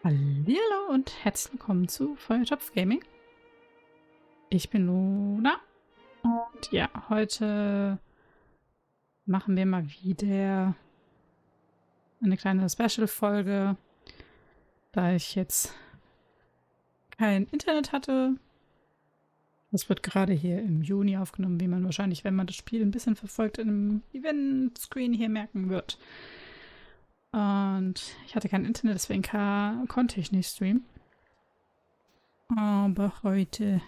Hallo und herzlich willkommen zu Feuertopf Gaming. Ich bin Luna und ja, heute machen wir mal wieder eine kleine Special-Folge, da ich jetzt kein Internet hatte. Das wird gerade hier im Juni aufgenommen, wie man wahrscheinlich, wenn man das Spiel ein bisschen verfolgt, in einem Event-Screen hier merken wird. Und ich hatte kein Internet, deswegen konnte ich nicht streamen. Aber heute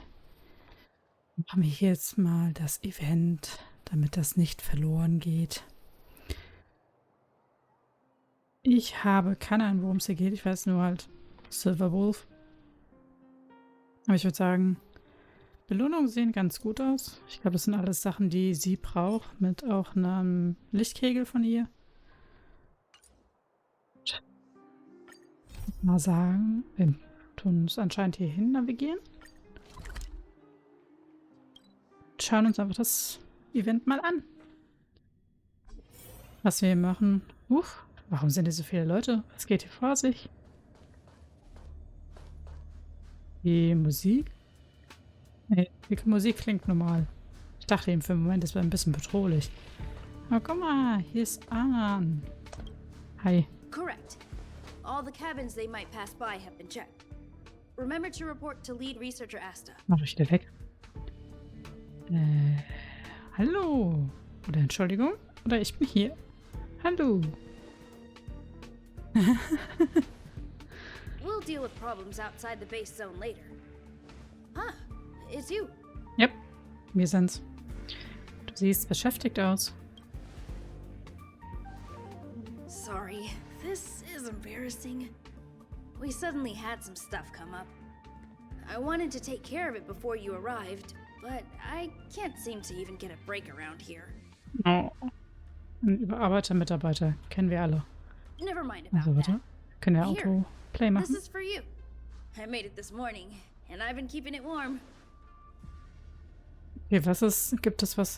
machen wir jetzt mal das Event, damit das nicht verloren geht. Ich habe keine Ahnung, worum es hier geht. Ich weiß nur halt Silver Wolf. Aber ich würde sagen, Belohnungen sehen ganz gut aus. Ich glaube, das sind alles Sachen, die sie braucht, mit auch einem Lichtkegel von ihr. Mal sagen, wir tun uns anscheinend hierhin navigieren. Schauen uns einfach das Event mal an. Was wir hier machen. Warum sind hier so viele Leute? Was geht hier vor sich? Die Musik? Nee, die Musik klingt normal. Ich dachte eben für einen Moment, das wäre ein bisschen bedrohlich. Aber guck mal, hier ist An. Hi. Correct. All the cabins they might pass by have been checked. Remember to report to lead researcher Asta. Mach ich wieder weg. Hallo. Oder Entschuldigung. Oder ich bin hier. Hallo. We'll deal with problems outside the base zone later. Huh, it's you. Yep, wir sind's. Du siehst beschäftigt aus. Sorry, this is embarrassing. We suddenly had some stuff come up. I wanted to take care of it before you arrived, but I can't seem to even get a break around here. Oh. Ein überarbeiteter Mitarbeiter. Kennen wir alle. Never mind about Also warte. that. Können wir Here, Autoplay This machen? is for you. I made it this morning, and I've been keeping it warm. Okay, was ist? Gibt es was?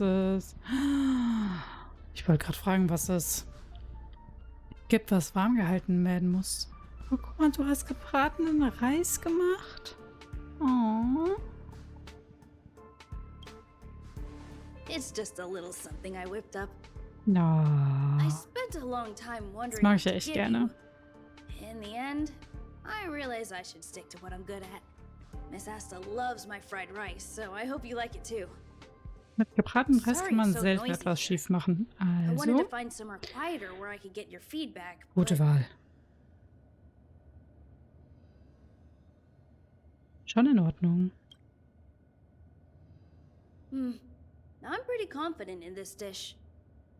Ich wollte gerade fragen, was es gibt, was warm gehalten werden muss. Oh, guck mal, du hast gebratenen Reis gemacht. Oh. It's just a little something I whipped up. Na. I spent a long time wondering mag ich ja what to echt give gerne. you. In the end, I realized I should stick to what I'm good at. Miss Asta loves my fried rice, so I hope you like it too. Mit gebratenem Reis Sorry kann man it's so selten noisy etwas here. schief machen. I wanted to Also, find somewhere quieter where I could get your feedback. gute but Wahl. Schon in Ordnung. I'm pretty confident in this dish.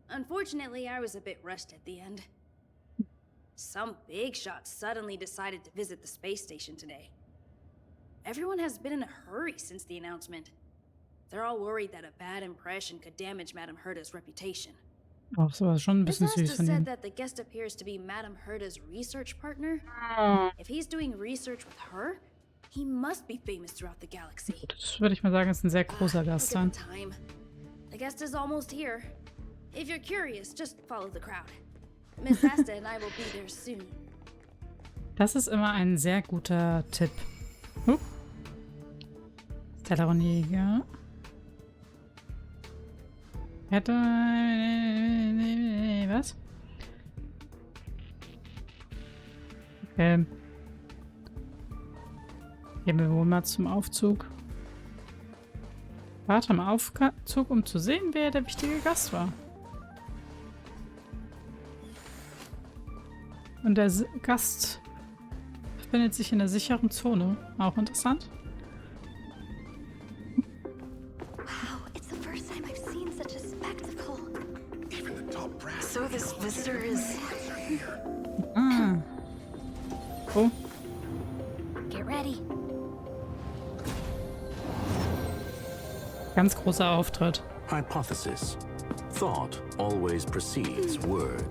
Unfortunately, I was a bit rushed at the end. Some big shot suddenly decided to visit the space station today. Everyone has been in a hurry since the announcement. They're all worried that a bad impression could damage Madame Herda's reputation. Auch sowas schon ein Miss bisschen Asta süß von said ihm. that the guest appears to be Madame Herda's research partner. If he's doing research with her, he must be famous throughout the galaxy. Das würde ich mal sagen, ist ein sehr großer Gast Look sein. at the time. The guest is almost here. If you're curious, just follow the crowd. Miss Asta and I will be there soon. Das ist immer ein sehr guter Tipp. Tellerjäger. Was? Okay. Gehen wir wohl mal zum Aufzug. Warte am Aufzug, um zu sehen, wer der wichtige Gast war. Und der Gast befindet sich in der sicheren Zone. Auch interessant. Wow, it's the first time I've seen such a spectacle. Even the top brass. So this visitor is... Ah. Oh. Get ready. Ganz großer Auftritt. Hypothesis. Thought always precedes word.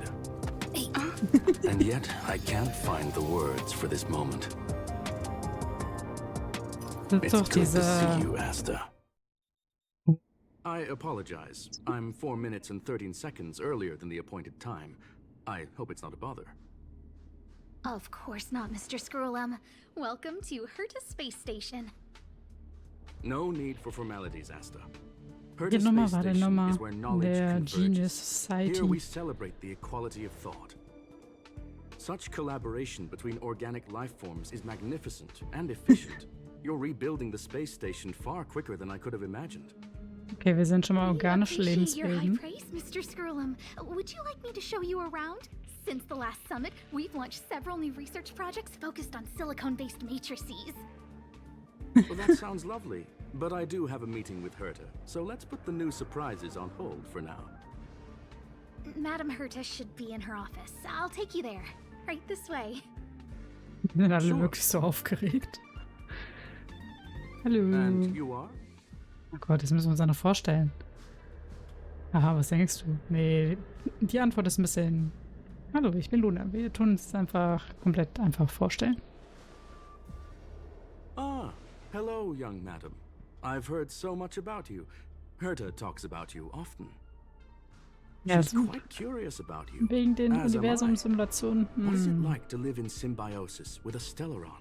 And yet, I can't find the words for this moment. Das ist It's doch good to see diese... you, Asta. I apologize. I'm 4 minutes and 13 seconds earlier than the appointed time. I hope it's not a bother. Of course not, Mr. Scrollum. Welcome to Herta Space Station. No need for formalities, Asta. Die Herta's Nummer space war die station Nummer is where knowledge der Genius converges. Here Society. we celebrate the equality of thought. Such collaboration between organic life forms is magnificent and efficient. You're rebuilding the space station far quicker than I could have imagined. Okay, wir sind schon mal We organische appreciate your high Lebenswesen. praise, Mr. Scrollum. Would you like me to show you around? Since the last summit, we've launched several new research projects focused on silicone-based matrices. Well, that sounds lovely, but I do have a meeting with Herta, so let's put the new surprises on hold for now. Madam Herta should be in her office. I'll take you there. Right this way. Die sind alle Sure. wirklich so aufgeregt. Hallo. And you are? Oh Gott, das müssen wir uns auch noch vorstellen. Aha, was denkst du? Nee, die Antwort ist ein bisschen... Hallo, ich bin Luna. Wir tun es einfach komplett einfach vorstellen. Ah, hello, young madam. I've heard so much about you. Herta talks about you often. Ja, She's so quite curious about you. wegen den As am I. Universum-Simulationen. What is it like to live in symbiosis with a Stellaron?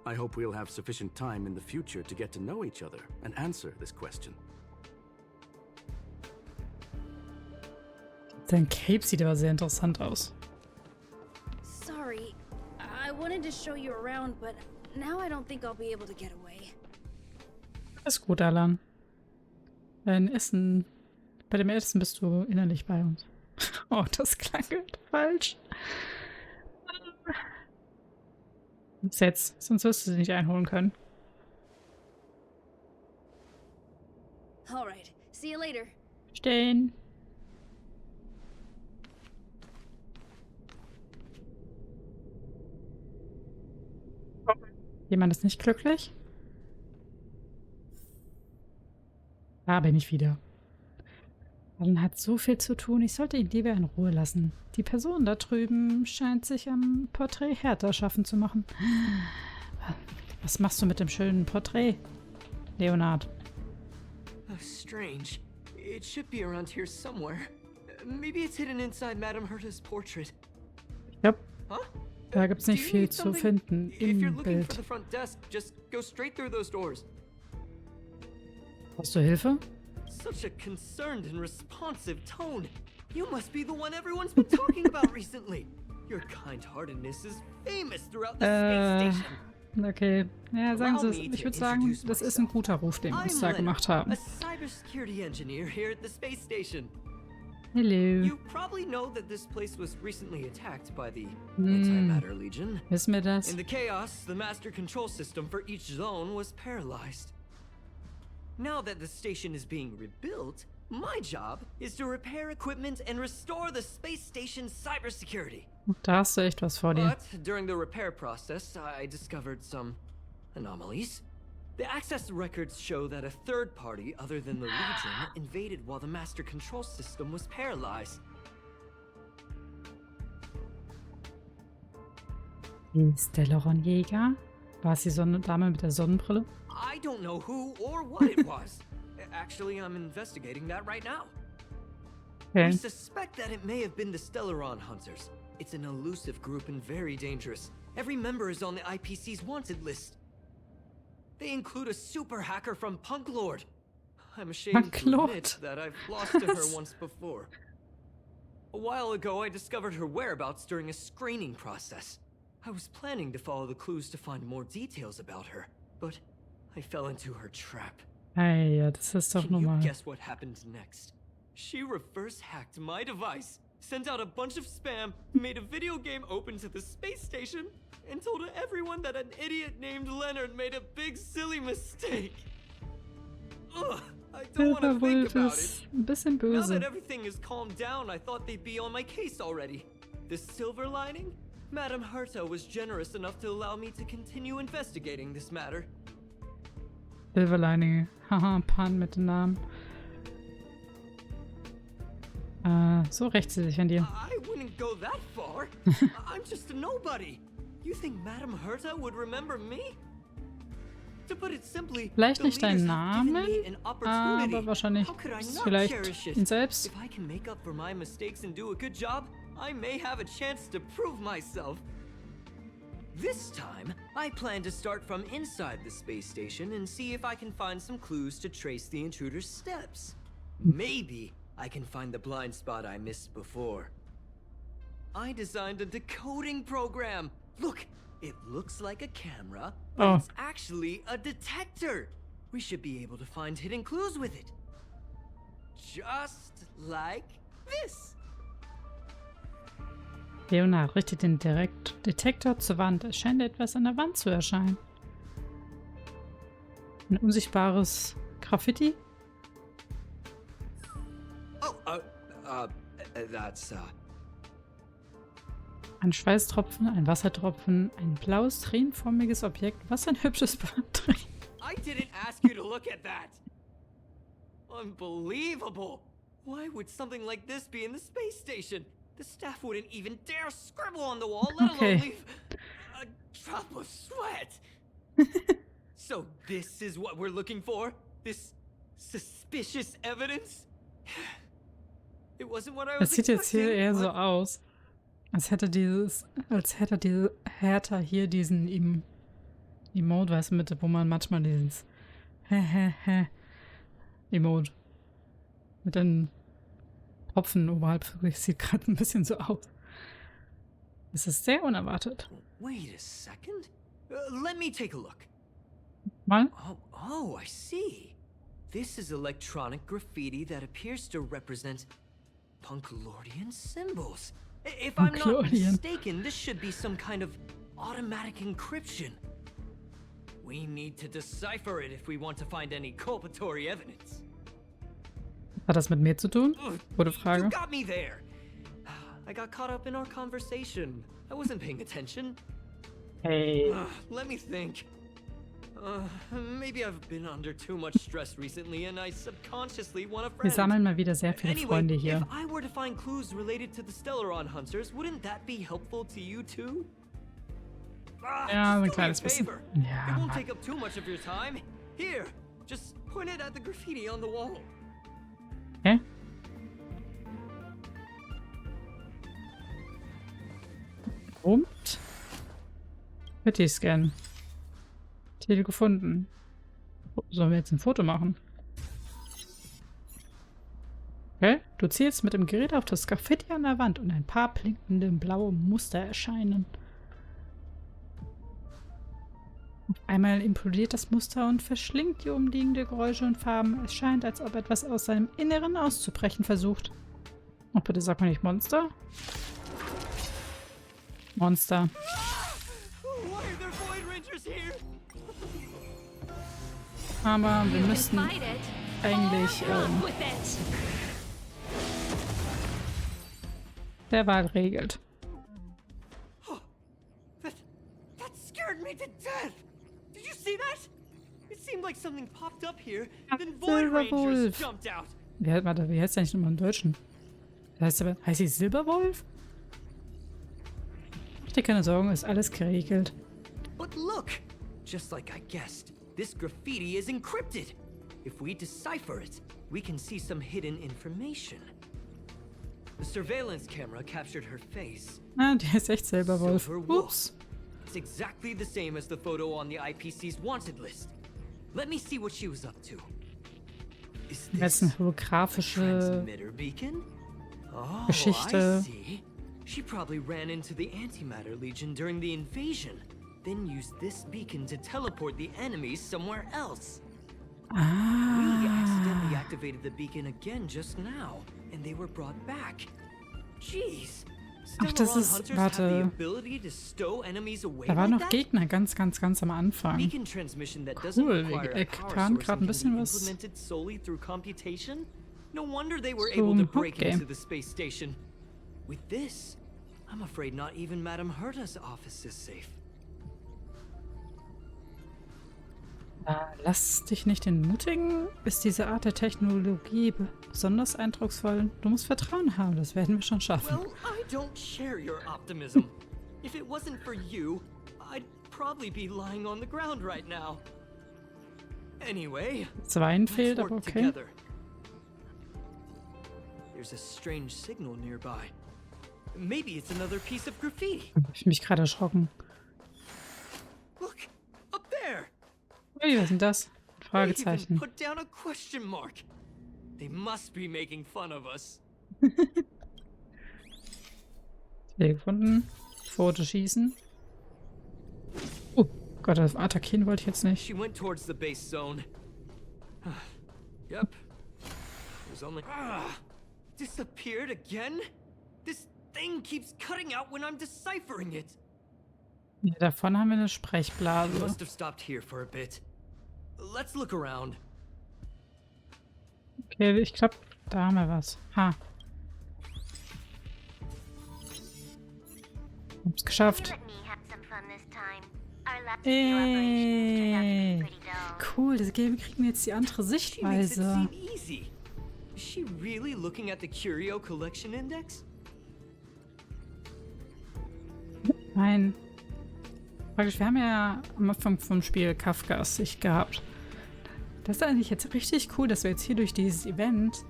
I hope we'll have sufficient time in the future to get to know each other and answer this question. Sein Cape sieht aber sehr interessant aus. Sorry, I wanted to show you around, but now I don't think I'll be able to get away. Ist gut, Alan. Dein Essen. Bei dem Essen bist du innerlich bei uns. Oh, das klang halt falsch. Jetzt, sonst wirst du sie nicht einholen können. Alright, see you later. Stehen. Jemand ist nicht glücklich? Da bin ich wieder. Alan hat so viel zu tun, ich sollte ihn lieber in Ruhe lassen. Die Person da drüben scheint sich am Porträt härter schaffen zu machen. Was machst du mit dem schönen Porträt, Leonard? Oh, strange. It should be around here somewhere. Maybe it's hidden inside Madame Herta's portrait. Ich glaube, Huh? da gibt es nicht Do you viel need zu something? finden If you're im looking for Bild. the front desk, just go straight through those doors. Brauchst du Hilfe? Such a concerned and responsive tone. You must be the one everyone's been talking about recently. Your kind-heartedness is famous throughout the space station. Okay. Ja, sagen Sie es. Ich würde sagen, das ist ein guter Ruf, den wir uns da gemacht haben. a cybersecurity engineer here at the space station. Hello. You probably know that this place was recently attacked by the Antimatter Legion. Wissen wir das? In the chaos, the master control system for each zone was paralyzed. Now that the station is being rebuilt, my job is to repair equipment and restore the space station's cybersecurity. Da hast du echt was vor dir. But during the repair process, I discovered some anomalies. The access records show that a third party other than the Legion invaded while the master control system was paralyzed. Die Stellaron-Jäger? War es die Dame mit der Sonnenbrille? I don't know who or what it was. Actually, I'm investigating that right now. Okay. We suspect that it may have been the Stellaron Hunters. It's an elusive group and very dangerous. Every member is on the IPC's wanted list. They include a super hacker from Punk Lord. I'm ashamed to Lord. admit that I've lost to her once before. A while ago, I discovered her whereabouts during a screening process. I was planning to follow the clues to find more details about her, but I fell into her trap. Hey, ja, das ist doch Can you normal. guess what happened next? She reverse hacked my device, sent out a bunch of spam, made a video game open to the space station, and told everyone that an idiot named Leonard made a big silly mistake. Ugh, I don't want to think Wollt about ist it. ein bisschen Now böse. that everything is calmed down, I thought they'd be on my case already. The silver lining? Madame Herta was generous enough to allow me to continue investigating this matter. Silberleininge. Haha, Pan mit dem Namen. So rächt sie sich an dir. I wouldn't go that far. I'm just a nobody. You think Madame Herta would remember me? To put it simply, Vielleicht the nicht deinen leaders have given Namen, me an opportunity. aber wahrscheinlich How could I ist not vielleicht cherish it? ihn selbst. If I can make up for my mistakes and do a good job, I may have a chance to prove myself. This time, I plan to start from inside the space station and see if I can find some clues to trace the intruder's steps. Maybe I can find the blind spot I missed before. I designed a decoding program. Look, it looks like a camera, but it's actually a detector. We should be able to find hidden clues with it. Just like this. Leonard richtet den Detektor zur Wand. Es scheint etwas an der Wand zu erscheinen. Ein unsichtbares Graffiti? Oh, that's, Ein Schweißtropfen, ein Wassertropfen, ein blaues, tränenförmiges Objekt. Was ein hübsches Porträt. I didn't ask you to look at that. Unbelievable. Why would something like this be in the space station? The staff wouldn't even dare scribble on the wall, let alone leave a drop of sweat. So this is what we're looking for? This suspicious evidence? It wasn't what I was Es sieht jetzt hier expecting, eher so but- aus, als hätte Hertha hier diesen Emote, weißt du, mit, wo man manchmal dieses Emote mit den Tropfen oberhalb, sieht gerade ein bisschen so aus. Es ist sehr unerwartet. Wait a second. Let me take a look. Mal? Oh, I see. This is electronic graffiti that appears to represent Punklordian symbols. If I'm not Punklordian. mistaken, this should be some kind of automatic encryption. We need to decipher it if we want to find any culpatory evidence. Hat das mit mir zu tun? Ugh, Gute You Frage. got me there. I got caught up in our conversation. I wasn't paying attention. Hey. Let me think. Maybe I've been under too much stress recently and I subconsciously want a Wir friend. sammeln mal wieder sehr viele Anyway, Freunde if hier. I were to find clues related to the Stellaron Hunters, wouldn't that be helpful to you too? Ja, so ein just do me a kleines bisschen. favor. Ja, It won't Mann. take up too much of your time. Here, just point it at the graffiti on the wall. Hä? Und? Bitte scannen. Titel gefunden. Sollen wir jetzt ein Foto machen? Okay. Du zielst mit dem Gerät auf das Graffiti an der Wand und ein paar blinkende blaue Muster erscheinen. Auf einmal implodiert das Muster und verschlingt die umliegende Geräusche und Farben. Es scheint, als ob etwas aus seinem Inneren auszubrechen versucht. Oh, bitte sag mal nicht Monster. Monster. Why are there Void Rangers here? Aber wir You müssten can fight it. eigentlich Off with it. der Wahl regelt. That scared me to death. Did you see that? It seemed like something popped up here, then Void Rangers Silberwolf. jumped out. Warte, wie heißt der nicht nochmal im Deutschen? Heißt sie Silberwolf? Mach dir keine Sorgen, ist alles geregelt. But look, just like I guessed, this graffiti is encrypted. If we decipher it, we can see some hidden information. The surveillance camera captured her face. Ah, der ist echt Silberwolf. Silver Wolf. Ups. It's exactly the same as the photo on the IPC's wanted list. Let me see what she was up to. Is Jetzt this eine a holographische transmitter beacon? Oh, Geschichte. I see. She probably ran into the Antimatter Legion during the invasion, then used this beacon to teleport the enemies somewhere else. We accidentally Ah. activated the beacon again just now, and they were brought back. Jeez. Ach, das Stellaron ist- Hunters warte. have the ability to stow enemies away Da waren like noch that? Gegner ganz am Anfang. Beacon transmission that doesn't Cool, require wir a power erfahren source gerade ein and can bisschen be was implemented solely through computation. No wonder they were zum able to break Hauptgame. into the space station. With this, I'm afraid not even Madame Herta's office is safe. Lass dich nicht entmutigen. Ist diese Art der Technologie besonders eindrucksvoll? Du musst Vertrauen haben, das werden wir schon schaffen. Well, I don't share your optimism. If it wasn't for you, I'd probably be lying on the ground right now. Anyway, Zweien let's fehlt, work aber okay. together. There's a strange signal nearby. Maybe it's another piece of graffiti. Ich bin mich gerade erschrocken. Hey, was ist denn das? They even Fragezeichen. put down a question mark. They must be making fun of us. Hier gefunden. Foto schießen. Oh Gott, das attackieren wollte ich jetzt nicht. She went towards the base zone. Yep. There's only disappeared again? This thing keeps cutting out when I'm deciphering it. Ja, davon haben wir eine She Sprechblase. must have stopped here for a bit. Let's look around. Okay, ich glaube, da haben wir was. Ha. Hab's geschafft. Let me have some fun this time. Our last few operations turned out to be pretty dull. Cool, das Game kriegen wir jetzt die andere She makes it Sichtweise. seem easy. Is she really looking at the Curio Collection Index? Nein. Praktisch, wir haben ja am Anfang vom Spiel Kafkas sich gehabt. Das ist eigentlich jetzt richtig cool, dass wir jetzt hier durch dieses Event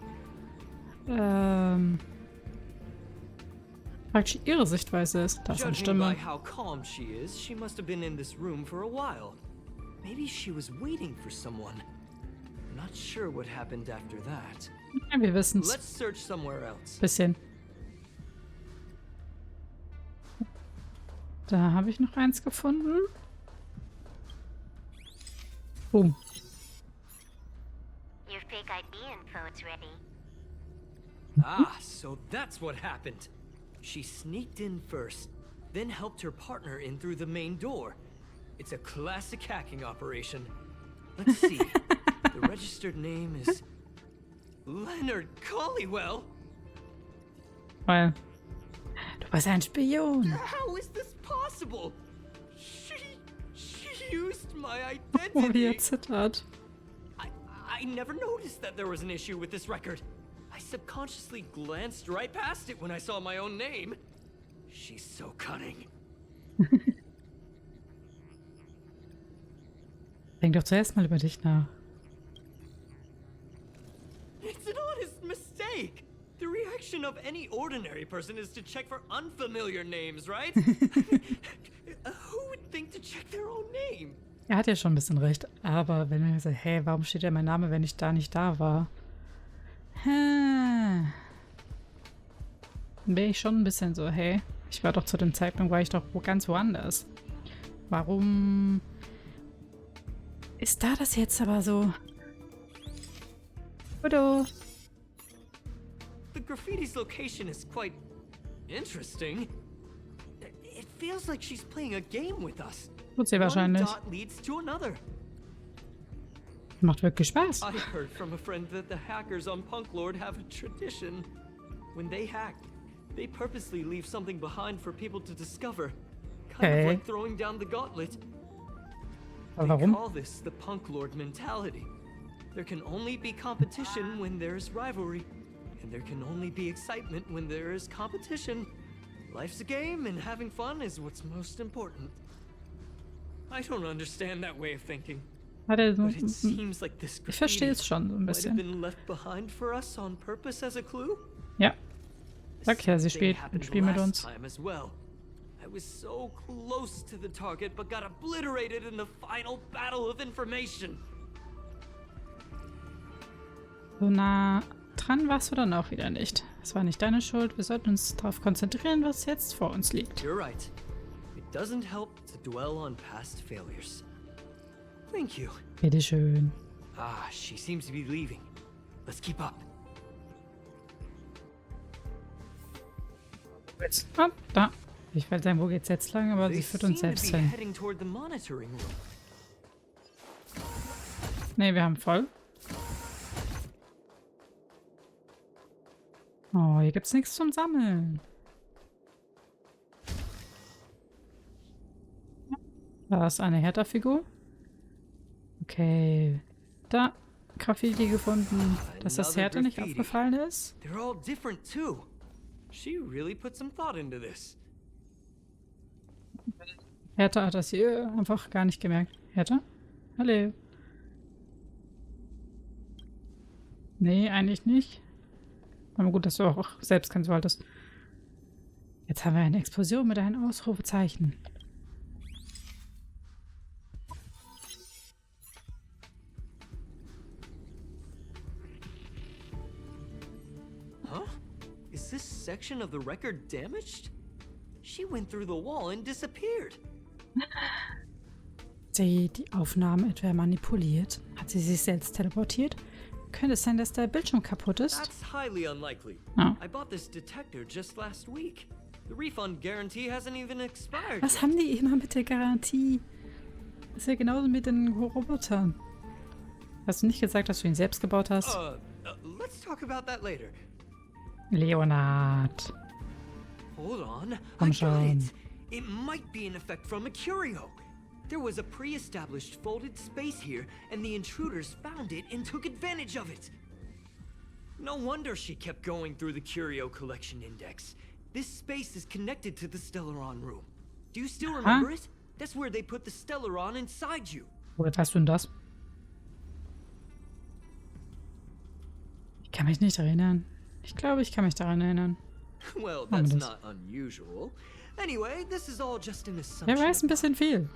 praktisch ihre Sichtweise ist. Das ist eine Judging by Stimme. how calm she is, she must have been in this room for a while. Maybe she was waiting for someone. Not sure what happened after that. Ja, wir wissen es. Let's search somewhere else. Bisschen. Da habe ich noch eins gefunden. Boom. Your fake ID info is ready. Ah, so that's what happened. She sneaked in first, then helped her partner in through the main door. It's a classic hacking operation. Let's see. The registered name is Leonard Collywell. Weil du warst ein Spion. How is this possible? She used my Oh, wie er identity. zittert. I never noticed that there was an issue with this record. I subconsciously glanced right past it when I saw my own name. She's so cunning. Denk doch zuerst mal über dich nach. It's an honest mistake. The reaction of any ordinary person is to check for unfamiliar names, right? Who would think to check their own name? Er hat ja schon ein bisschen recht, aber wenn er sagt, hey, warum steht ja mein Name, wenn ich da nicht da war? Dann bin ich schon ein bisschen so, hey, ich war doch zu dem Zeitpunkt, war ich doch ganz woanders. Warum ist da das jetzt aber so? Hallo. The graffiti's location is quite interesting. It feels like she's playing a game with us. Tut sie One wahrscheinlich. dot leads to another. Macht wirklich Spaß. I heard from a friend that the hackers on Punklord have a tradition. When they hack, they purposely leave something behind for people to discover. Kind Okay. of like throwing down the gauntlet. Aber They warum? call this the Punklord mentality. There can only be competition when there is rivalry. And there can only be excitement when there is competition. Life's a game and having fun is what's most important. I don't understand that way of thinking. Hat er so, But it seems like this ich verstehe graffiti es schon so ein might have bisschen. been left behind for us on purpose as a clue. Ja, sag ja, sie Same thing spielt ein happened Spiel mit last uns. time as well. I was so close to the target, but got obliterated in the final battle of information. So nah dran warst du dann auch wieder nicht. Es war nicht deine Schuld. Wir sollten uns darauf konzentrieren, was jetzt vor uns liegt. You're right. It doesn't help to dwell on past failures. Thank you. Bitteschön. Ah, she seems to be leaving. Let's keep up. Jetzt. Ah, da. Ich wollte sagen, wo geht's jetzt lang, aber They sie führt seem uns to selbst be hin. heading toward the monitoring room. Ne, wir haben voll. Oh, hier gibt's nichts zum Sammeln. Da ist eine Hertha-Figur. Okay. Da. Graffiti gefunden. Dass das Another Hertha nicht graffiti. aufgefallen ist. They're all different too. She really put some thought into this. Hertha hat das hier einfach gar nicht gemerkt. Hertha? Hallo. Nee, eigentlich nicht. Aber gut, dass du auch selbst keins wolltest. Jetzt haben wir eine Explosion mit einem Ausrufezeichen. Huh? Is this section of the record damaged? She went through the wall and disappeared. Sie die Aufnahmen etwa manipuliert? Hat sie sich selbst teleportiert? Könnte es sein, dass der Bildschirm kaputt ist? That's highly unlikely. Oh. I bought this detector just last week. The refund guarantee hasn't even expired. Was haben die immer mit der Garantie? Das ist ja genauso mit den Robotern. Hast du nicht gesagt, dass du ihn selbst gebaut hast? Let's talk about that later. Leonard. Hold on. Komm I got schon. it. It might be an effect from a curio. There was a pre-established folded space here, and the intruders found it and took advantage of it. No wonder she kept going through the curio collection index. This space is connected to the Stellaron room. Do you still remember it? That's where they put the Stellaron inside you. Woher weißt du denn das? Ich kann mich nicht erinnern. Ich glaube, ich kann mich daran erinnern. Well, Machen that's wir das. not unusual. Anyway, this is all just an assumption. Er weiß ein bisschen viel.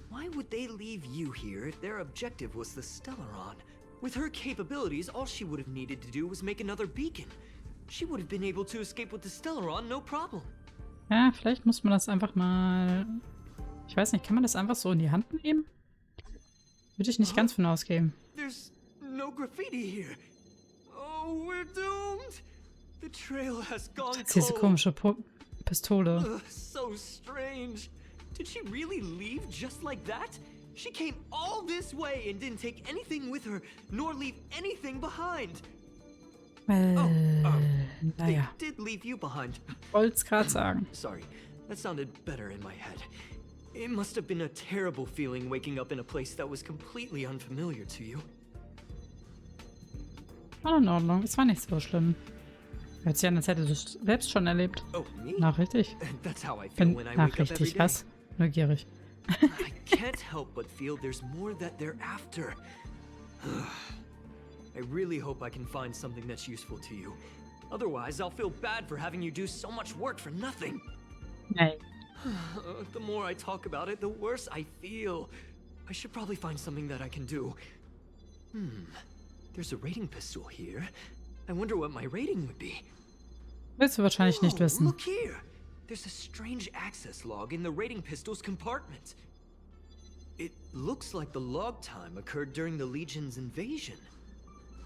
Why would they leave you here if their objective was the Stellaron? With her capabilities, all she would have needed to do was make another beacon. She would have been able to escape with the Stellaron, no problem. Ja, vielleicht muss man das einfach mal... Ich weiß nicht, kann man das einfach so in die Hand nehmen? Würde ich nicht ganz von ausgehen. There's no graffiti here. Oh, we're doomed. The trail has gone Jetzt diese cold. komische Pistole. Ugh, so strange. Did she really leave just like that? She came all this way and didn't take anything with her, nor leave anything behind. They Naja, did leave you behind. wollt's gerade sagen. Sorry, that sounded better in my head. It must have been a terrible feeling waking up in a place that was completely unfamiliar to you. War in Ordnung, es war nicht so schlimm. Hört sich an, als hätte du es selbst schon erlebt. Oh, me? Nachrichtig. That's how I feel when I wake up every Nachrichtig, day. was? Neugierig. I can't help but feel there's more that they're after. I really hope I can find something that's useful to you. Otherwise, I'll feel bad for having you do so much work for nothing. Nein. The more I talk about it, the worse I feel. I should probably find something that I can do. There's a rating pistol here. I wonder what my rating would be. Willst du wahrscheinlich nicht Whoa, wissen. Look here. There's a strange access log in the rating pistol's compartment. It looks like the log time occurred during the Legion's invasion.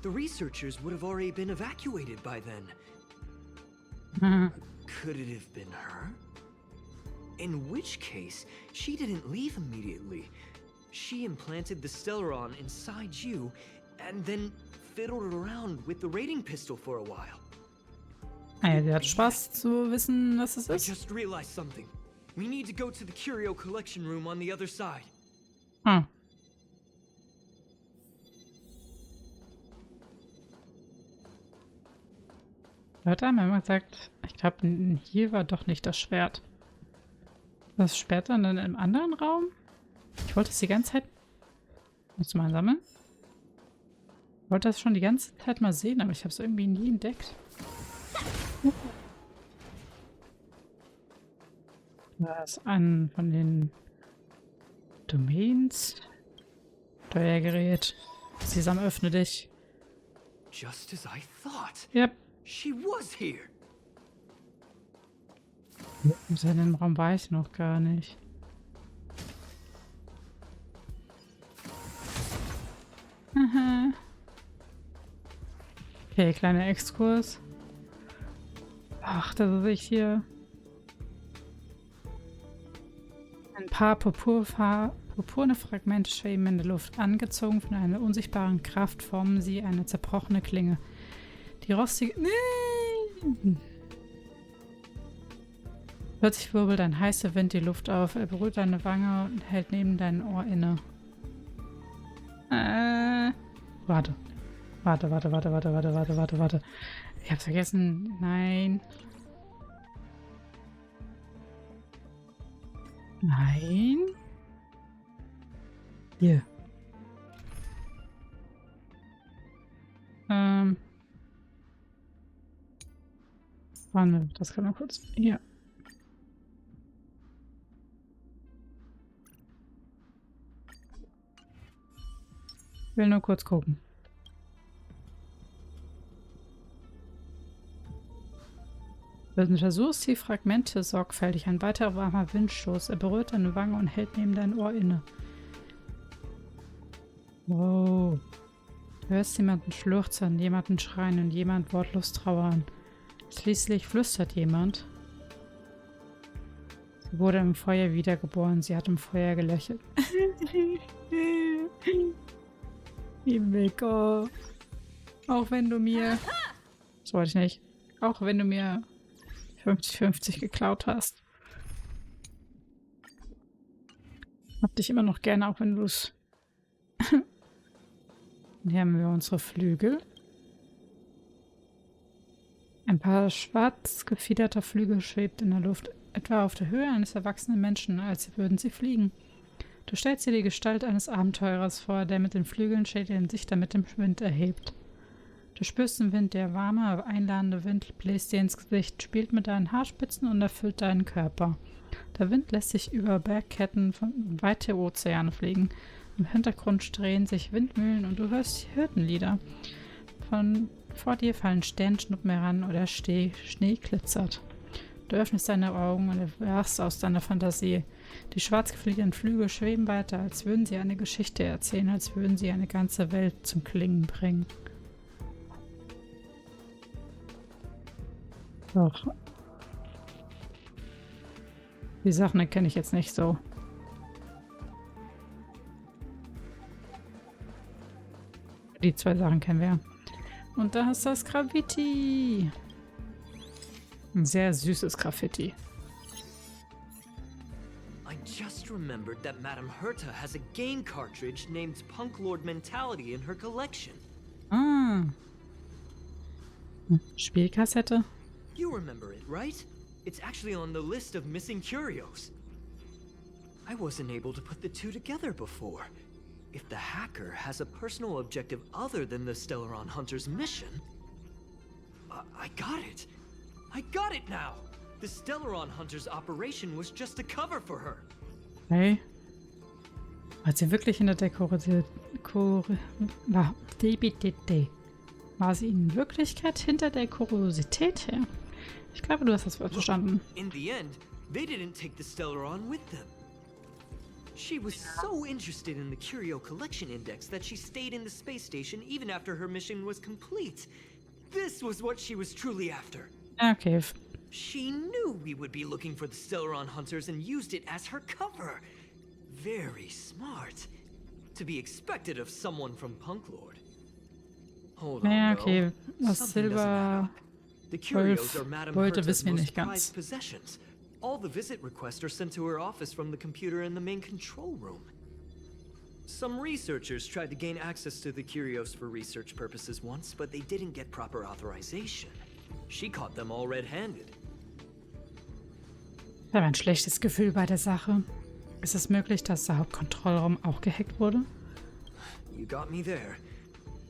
The researchers would have already been evacuated by then. Could it have been her? In which case, she didn't leave immediately. She implanted the Stellaron inside you, and then fiddled around with the rating pistol for a while. Naja, sie hat Spaß zu wissen, was es I ist. just realized something. We need to go to the curio collection room on the other side. Ah. Leute haben immer gesagt, ich glaube, hier war doch nicht das Schwert. Das Schwert dann in einem anderen Raum? Ich wollte es die ganze Zeit... Musst du mal sammeln? Ich wollte das schon die ganze Zeit mal sehen, aber ich habe es irgendwie nie entdeckt. Das ist ein von den Domains. Steuergerät. Sesam, öffne dich. Just as I thought. Yep. She was here. In seinem Raum war ich noch gar nicht. Aha. Okay, kleiner Exkurs. Ach, das ist ich hier. Ein paar purpurne Fragmente schweben in der Luft. Angezogen von einer unsichtbaren Kraft formen sie eine zerbrochene Klinge. Die rostige... Nee! Plötzlich wirbelt ein heißer Wind die Luft auf. Er berührt deine Wange und hält neben dein Ohr inne. Warte. Warte. Ich hab's vergessen. Nein. Nein. Hier. Warte, das kann man kurz. Hier. Ich will nur kurz gucken. Du versuchst die Fragmente sorgfältig. Ein weiterer warmer Windstoß. Er berührt deine Wange und hält neben dein Ohr inne. Wow. Du hörst jemanden schluchzen, jemanden schreien und jemand wortlos trauern. Schließlich flüstert jemand. Sie wurde im Feuer wiedergeboren. Sie hat im Feuer gelächelt. Willkommen. Auch wenn du mir... Das wollte ich nicht. Auch wenn du mir 50-50 geklaut hast. Hab dich immer noch gerne, auch wenn du es... Hier haben wir unsere Flügel. Ein paar schwarz gefiederter Flügel schwebt in der Luft, etwa auf der Höhe eines erwachsenen Menschen, als würden sie fliegen. Du stellst dir die Gestalt eines Abenteurers vor, der mit den Flügeln schädelt sich damit dem Wind erhebt. Du spürst den Wind, der warme, einladende Wind bläst dir ins Gesicht, spielt mit deinen Haarspitzen und erfüllt deinen Körper. Der Wind lässt sich über Bergketten von weite Ozeane fliegen. Im Hintergrund drehen sich Windmühlen und du hörst Hirtenlieder. Vor dir fallen Sternschnuppen heran oder Schnee glitzert. Du öffnest deine Augen und erwachst aus deiner Fantasie. Die schwarz gefliegenen Flügel schweben weiter, als würden sie eine Geschichte erzählen, als würden sie eine ganze Welt zum Klingen bringen. Doch. Die Sachen erkenne ich jetzt nicht so. Die zwei Sachen kennen wir. Und da ist das Graffiti. Ein sehr süßes Graffiti. I just remembered that Madame Herta has a game cartridge named Punk Lord Mentality in her collection. Ah. Spielkassette. You remember it, right? It's actually on the list of missing curios. I wasn't able to put the two together before. If the hacker has a personal objective other than the Stellaron Hunter's mission... I got it! I got it now! The Stellaron Hunter's operation was just a cover for her. Hey. War sie wirklich in der War sie in Wirklichkeit hinter der Kuriosität her? Ich glaube, du hast das Wort verstanden. In the end, they didn't take the Stellaron with them. She was so interested in the Curio Collection Index that she stayed in the space station even after her mission was complete. This was what she was truly after. Okay. She knew we would be looking for the Stellaron Hunters and used it as her cover. Very smart. To be expected of someone from Punk Lord. Hold on, Ja, okay. Was Something doesn't Silber add up. The curios are Wolf Madame wollte, Herta's wissen wir most nicht ganz. prized possessions. All the visit requests are sent to her office from the computer in the main control room. Some researchers tried to gain access to the curios for research purposes once, but they didn't get proper authorization. She caught them all red-handed. Ich habe ein schlechtes Gefühl bei der Sache. Ist es möglich, dass der Hauptkontrollraum auch gehackt wurde? You got me there.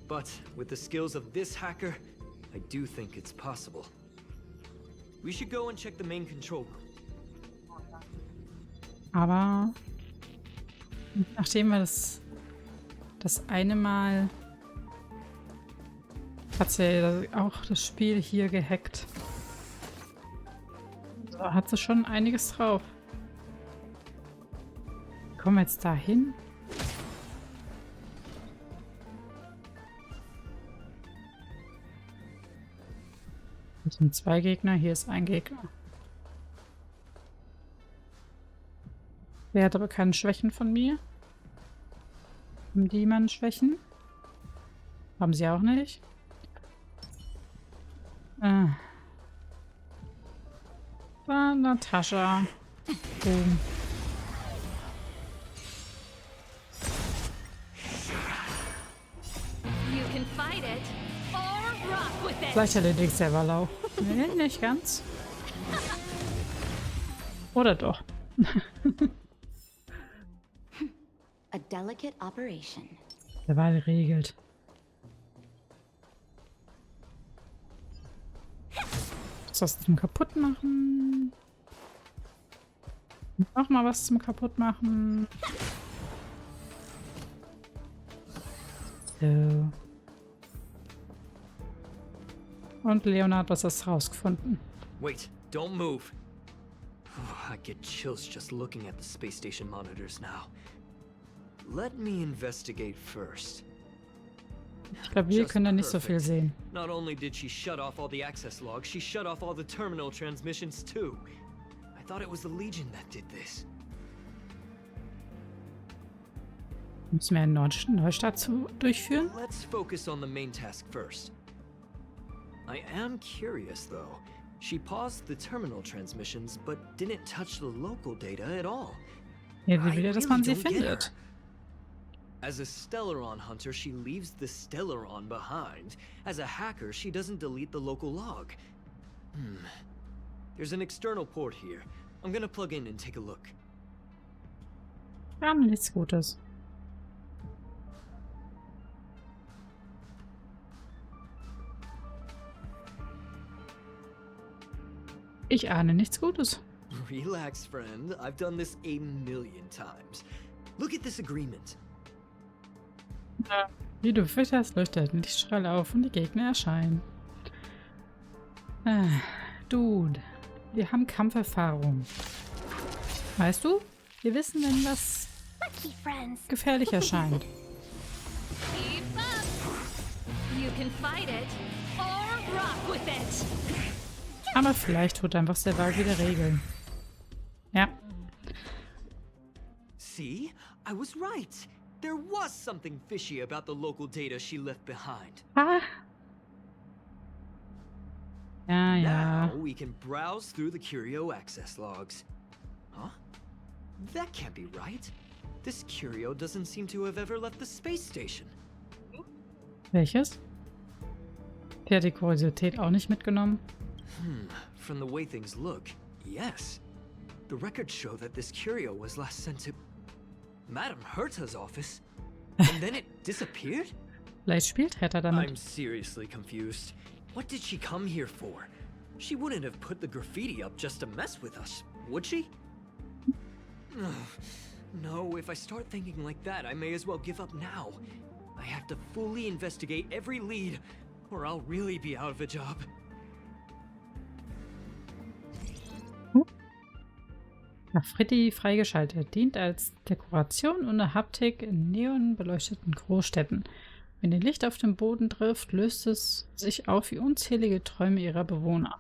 But with the skills of this hacker, I do think it's possible. We should go and check the main control room. Aber nachdem wir das eine Mal hat sie ja auch das Spiel hier gehackt. So hat sie schon einiges drauf. Kommen wir jetzt da hin? Hier sind 2 Gegner, hier ist ein Gegner. Der hat aber keine Schwächen von mir. Haben die jemanden Schwächen? Haben sie auch nicht. War Natascha. Boom. You can fight it or rock with it. Vielleicht erledigt selber lau. Nee, nicht ganz. Oder doch. A delicate operation. Der Wahl regelt. Was zum kaputt machen? Noch mal was zum kaputt machen. So. Und Leonard, was hast du rausgefunden? Wait, don't move. I get chills just looking at the space station monitors now. Let me investigate first. Ich glaube, wir Just können da nicht so viel perfect. sehen. Not only did she shut off all the access logs, she shut off all the terminal transmissions too. I thought it was the Legion that did this. Müssen wir einen Neustart durchführen? Let's focus on the main task first. I am curious though. She paused the terminal transmissions, but didn't touch the local data at all. Ja, wie I will er, dass man sie really don't get her. findet? As a Stellaron hunter, she leaves the Stellaron behind. As a hacker, she doesn't delete the local log. There's an external port here. I'm gonna plug in and take a look. Ja, nichts Gutes. Ich ahne nichts Gutes. Relax, friend. I've done this a million times. Look at this agreement. Wie du befürchtest, leuchtet ein Lichtstrahl auf und die Gegner erscheinen. Dude, wir haben Kampferfahrung. Weißt du, wir wissen, wenn was Lucky friends. gefährlich erscheint. Keep up. You can fight it or rock with it. Aber vielleicht tut einfach der Wahl wieder Regeln. Ja. See? I was right. There was something fishy about the local data she left behind. Ah. Ja, ja. Now we can browse through the Curio access logs. Huh? That can't be right. This Curio doesn't seem to have ever left the space station. Welches? Der hat die Kuriosität auch nicht mitgenommen. From the way things look, yes. The records show that this Curio was last sent to Madame Herta's office, and then it disappeared? Vielleicht spielt Retter damit. I'm seriously confused. What did she come here for? She wouldn't have put the graffiti up just to mess with us, would she? No, if I start thinking like that, I may as well give up now. I have to fully investigate every lead, or I'll really be out of a job. Graffiti freigeschaltet. Dient als Dekoration und eine Haptik in neonbeleuchteten Großstädten. Wenn ihr Licht auf den Boden trifft, löst es sich auf wie unzählige Träume ihrer Bewohner.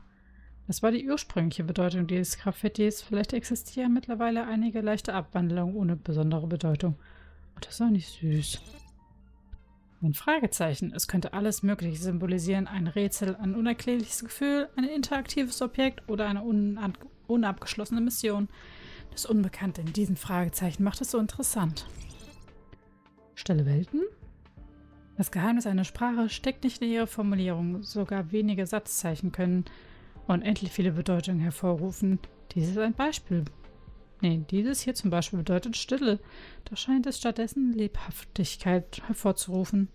Das war die ursprüngliche Bedeutung dieses Graffitis. Vielleicht existieren mittlerweile einige leichte Abwandlungen ohne besondere Bedeutung. Oh, das ist auch nicht süß. Ein Fragezeichen. Es könnte alles Mögliche symbolisieren. Ein Rätsel, ein unerklärliches Gefühl, ein interaktives Objekt oder eine unabgeschlossene Mission. Das Unbekannte in diesen Fragezeichen macht es so interessant. Stelle Welten? Das Geheimnis einer Sprache steckt nicht in ihrer Formulierung. Sogar wenige Satzzeichen können unendlich viele Bedeutungen hervorrufen. Dieses hier zum Beispiel bedeutet Stille. Doch scheint es stattdessen Lebhaftigkeit hervorzurufen.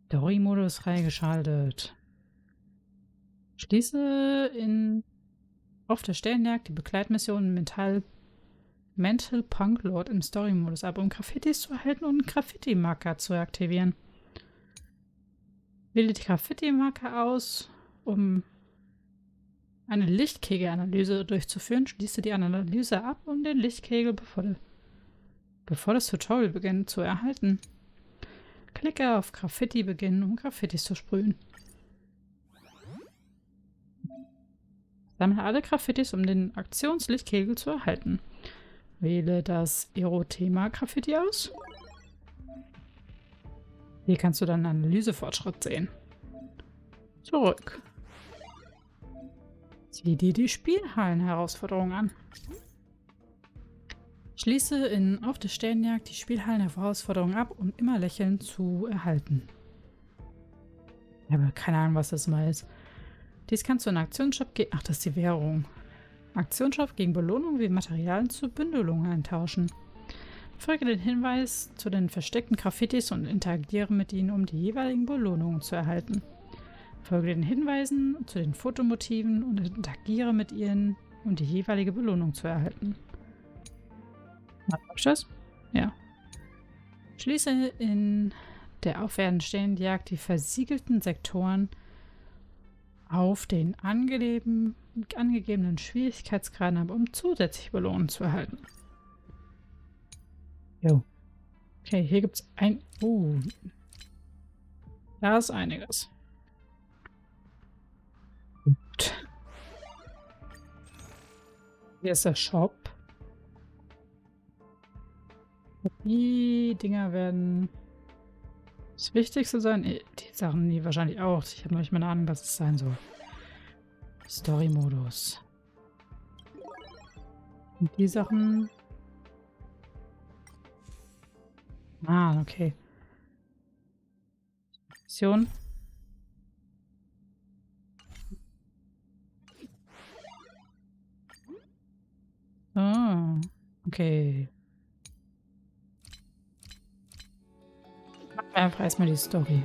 Story-Modus freigeschaltet. Schließe auf der Sternenjagd die Begleitmission Mental Punk Lord im Story-Modus ab, um Graffitis zu erhalten und einen Graffiti-Marker zu aktivieren. Wähle die Graffiti-Marker aus, um eine Lichtkegel-Analyse durchzuführen. Schließe die Analyse ab, um den Lichtkegel, bevor das Tutorial beginnt, zu erhalten. Klicke auf Graffiti beginnen, um Graffitis zu sprühen. Sammle alle Graffitis, um den Aktionslichtkegel zu erhalten. Wähle das Aerothema-Graffiti aus. Hier kannst du dann einen Analysefortschritt sehen. Zurück. Sieh dir die Spielhallen-Herausforderung an. Schließe auf der Sternenjagd die Spielhallen-Herausforderung ab, um immer Lächeln zu erhalten. Ich habe keine Ahnung, was das mal ist. Dies kannst du in Aktionsshop gegen... Ach, das ist die Währung. Aktionsshop gegen Belohnungen wie Materialien zu Bündelungen eintauschen. Folge den Hinweis zu den versteckten Graffitis und interagiere mit ihnen, um die jeweiligen Belohnungen zu erhalten. Folge den Hinweisen zu den Fotomotiven und interagiere mit ihnen, um die jeweilige Belohnung zu erhalten. Hab ich das? Ja. Schließe der auf Erden Sternenjagd die versiegelten Sektoren auf den angegebenen Schwierigkeitsgraden ab, um zusätzliche Belohnungen zu erhalten. Jo. Okay, hier gibt es ein... Oh. Da ist einiges. Gut. Hier ist der Shop. Die Dinger werden das Wichtigste sein. Die Sachen, die wahrscheinlich auch. Ich habe noch nicht mal eine Ahnung, was es sein soll. Story-Modus. Und die Sachen... Ah, okay. Mission. Ah, okay. Machen wir einfach erstmal die Story.